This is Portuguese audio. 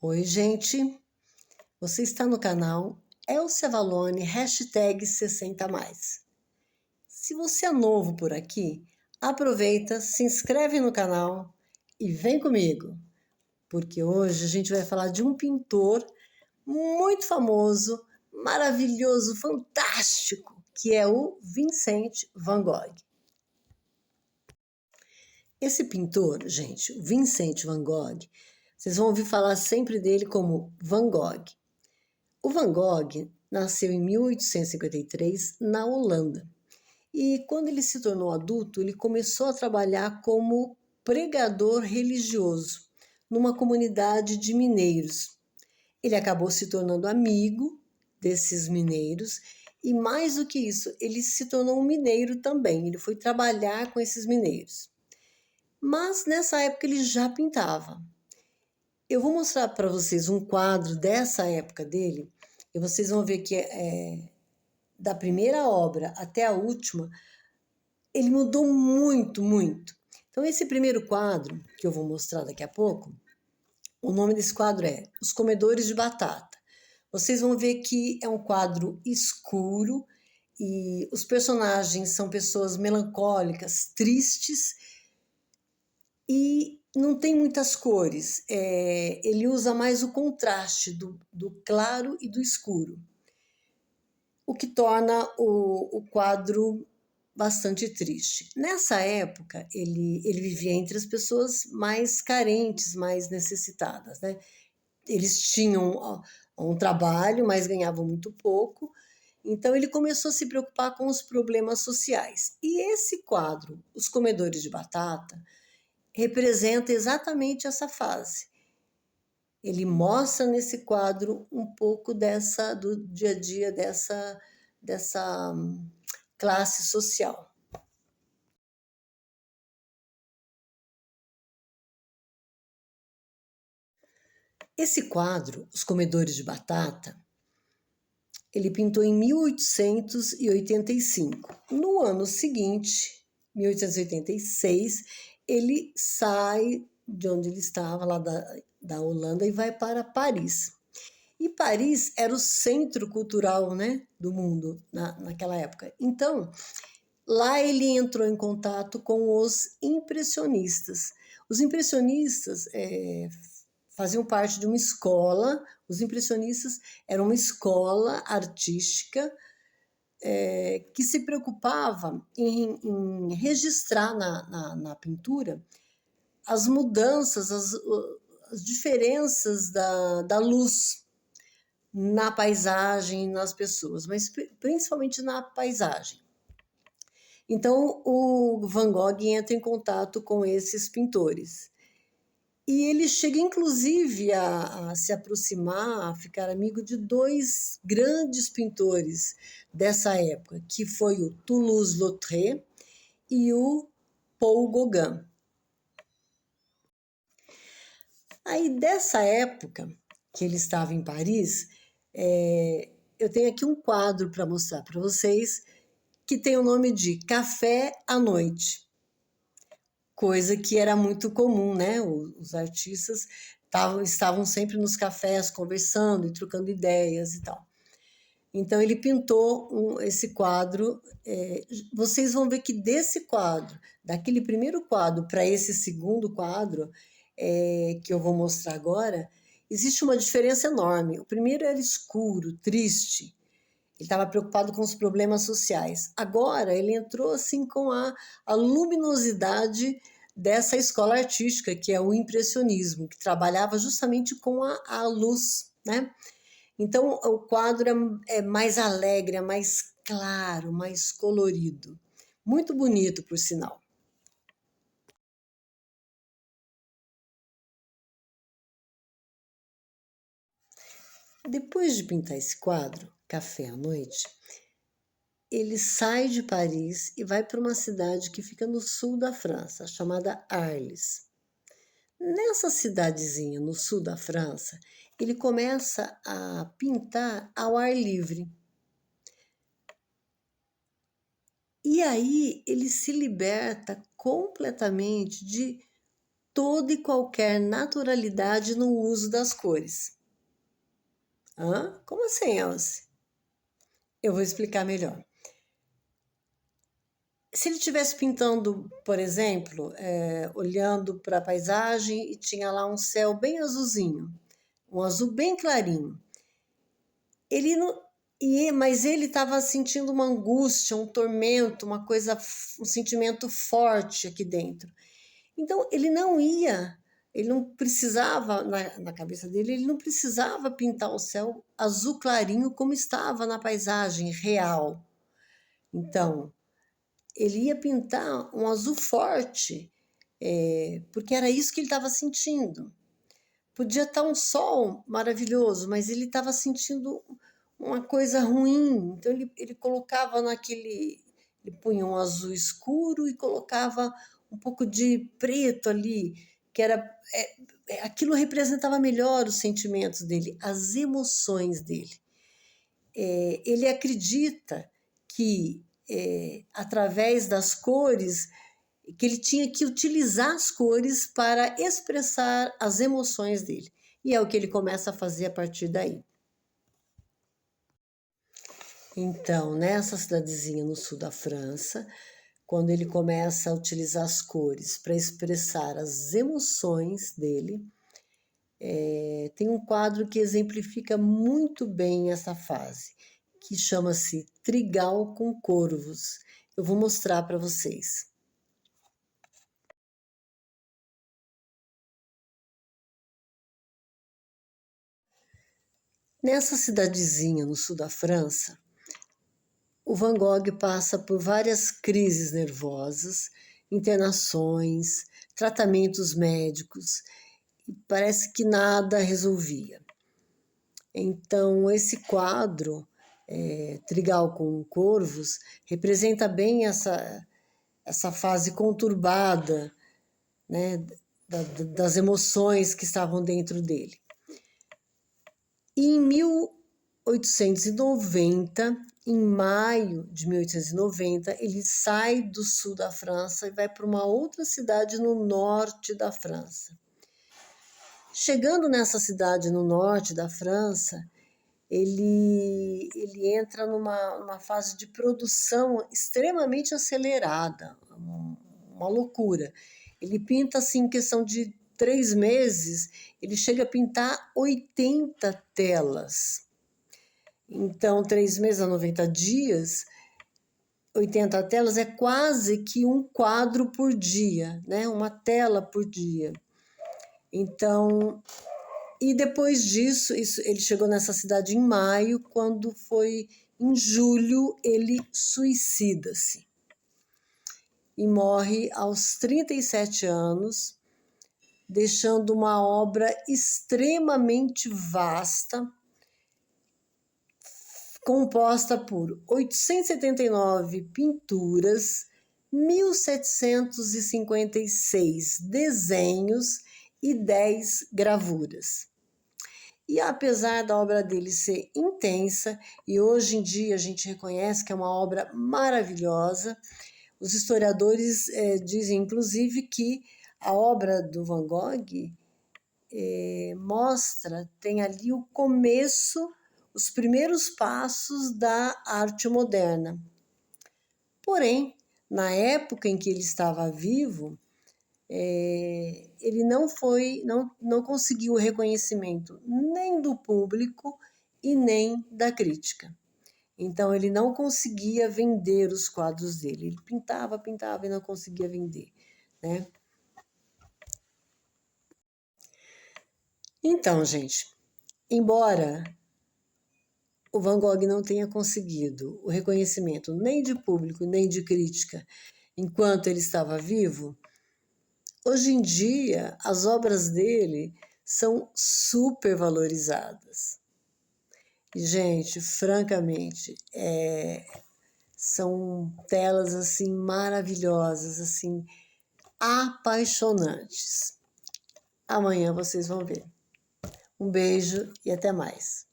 Oi, gente. Você está no canal Elcia Valone, #60mais. Se você é novo por aqui, aproveita, se inscreve no canal e vem comigo, porque hoje a gente vai falar de um pintor muito famoso, maravilhoso, fantástico, que é o Vincent van Gogh. Esse pintor, gente, o Vincent van Gogh, vocês vão ouvir falar sempre dele como Van Gogh. O Van Gogh nasceu em 1853 na Holanda e quando ele se tornou adulto, ele começou a trabalhar como pregador religioso numa comunidade de mineiros. Ele acabou se tornando amigo desses mineiros e mais do que isso, ele se tornou um mineiro também. Ele foi trabalhar com esses mineiros. Mas nessa época ele já pintava. Eu vou mostrar para vocês um quadro dessa época dele e vocês vão ver que da primeira obra até a última, ele mudou muito, muito. Então, esse primeiro quadro, que eu vou mostrar daqui a pouco, o nome desse quadro é Os Comedores de Batata. Vocês vão ver que é um quadro escuro e os personagens são pessoas melancólicas, tristes e não tem muitas cores. Ele usa mais o contraste do claro e do escuro, o que torna o quadro bastante triste. Nessa época, ele vivia entre as pessoas mais carentes, mais necessitadas, né? Eles tinham um trabalho, mas ganhavam muito pouco, então ele começou a se preocupar com os problemas sociais. E esse quadro, Os Comedores de Batata, representa exatamente essa fase. Ele mostra nesse quadro um pouco do dia a dia dessa classe social. Esse quadro, Os Comedores de Batata, ele pintou em 1885. No ano seguinte, 1886, ele sai de onde ele estava, lá da Holanda, e vai para Paris. E Paris era o centro cultural, né, do mundo naquela época. Então, lá ele entrou em contato com os impressionistas. Os impressionistas faziam parte de uma escola, os impressionistas eram uma escola artística que se preocupava em registrar na pintura as mudanças, as diferenças da luz na paisagem, nas pessoas, mas principalmente na paisagem. Então, o Van Gogh entra em contato com esses pintores. E ele chega, inclusive, a se aproximar, a ficar amigo de dois grandes pintores dessa época, que foi o Toulouse-Lautrec e o Paul Gauguin. Aí, dessa época que ele estava em Paris, eu tenho aqui um quadro para mostrar para vocês, que tem o nome de Café à Noite. Coisa que era muito comum, né? Os artistas estavam sempre nos cafés conversando e trocando ideias e tal. Então ele pintou esse quadro. Vocês vão ver que desse quadro, daquele primeiro quadro para esse segundo quadro, que eu vou mostrar agora, existe uma diferença enorme. O primeiro era escuro, triste. Ele estava preocupado com os problemas sociais. Agora ele entrou assim com a luminosidade dessa escola artística, que é o impressionismo, que trabalhava justamente com a luz, né? Então o quadro é mais alegre, é mais claro, mais colorido. Muito bonito, por sinal. Depois de pintar esse quadro, Café à Noite, ele sai de Paris e vai para uma cidade que fica no sul da França, chamada Arles. Nessa cidadezinha no sul da França, ele começa a pintar ao ar livre. E aí ele se liberta completamente de toda e qualquer naturalidade no uso das cores. Como assim, Elze? Eu vou explicar melhor. Se ele estivesse pintando, por exemplo, olhando para a paisagem e tinha lá um céu bem azulzinho, um azul bem clarinho, ele não, mas ele estava sentindo uma angústia, um tormento, uma coisa, um sentimento forte aqui dentro. Então ele não precisava, na cabeça dele, ele não precisava pintar o céu azul clarinho como estava na paisagem real. Então, ele ia pintar um azul forte, porque era isso que ele estava sentindo. Podia estar um sol maravilhoso, mas ele estava sentindo uma coisa ruim. Então ele colocava ele punha um azul escuro e colocava um pouco de preto ali, que era aquilo representava melhor os sentimentos dele, as emoções dele. Ele acredita que através das cores, que ele tinha que utilizar as cores para expressar as emoções dele. E é o que ele começa a fazer a partir daí. Então, nessa cidadezinha no sul da França, quando ele começa a utilizar as cores para expressar as emoções dele, tem um quadro que exemplifica muito bem essa fase, que chama-se Trigal com Corvos. Eu vou mostrar para vocês. Nessa cidadezinha no sul da França, o Van Gogh passa por várias crises nervosas, internações, tratamentos médicos, e parece que nada resolvia. Então, esse quadro, Trigal com Corvos, representa bem essa fase conturbada, né, das emoções que estavam dentro dele. E em 1890, em maio de 1890, ele sai do sul da França e vai para uma outra cidade no norte da França. Chegando nessa cidade no norte da França, ele entra numa fase de produção extremamente acelerada, uma loucura. Ele pinta assim, em questão de 3 meses, ele chega a pintar 80 telas. Então, 3 meses a 90 dias, 80 telas é quase que um quadro por dia, né? Uma tela por dia. Então, e depois disso, ele chegou nessa cidade em maio, quando foi em julho, ele suicida-se. E morre aos 37 anos, deixando uma obra extremamente vasta, composta por 879 pinturas, 1.756 desenhos e 10 gravuras. E apesar da obra dele ser intensa, e hoje em dia a gente reconhece que é uma obra maravilhosa, os historiadores dizem inclusive que a obra do Van Gogh tem ali o começo, os primeiros passos da arte moderna. Porém, na época em que ele estava vivo, ele não conseguiu o reconhecimento nem do público e nem da crítica. Então, ele não conseguia vender os quadros dele. Ele pintava e não conseguia vender, né? Então, gente, embora o Van Gogh não tenha conseguido o reconhecimento nem de público nem de crítica enquanto ele estava vivo, hoje em dia as obras dele são super valorizadas. E, gente, francamente, são telas assim maravilhosas, assim apaixonantes. Amanhã vocês vão ver. Um beijo e até mais.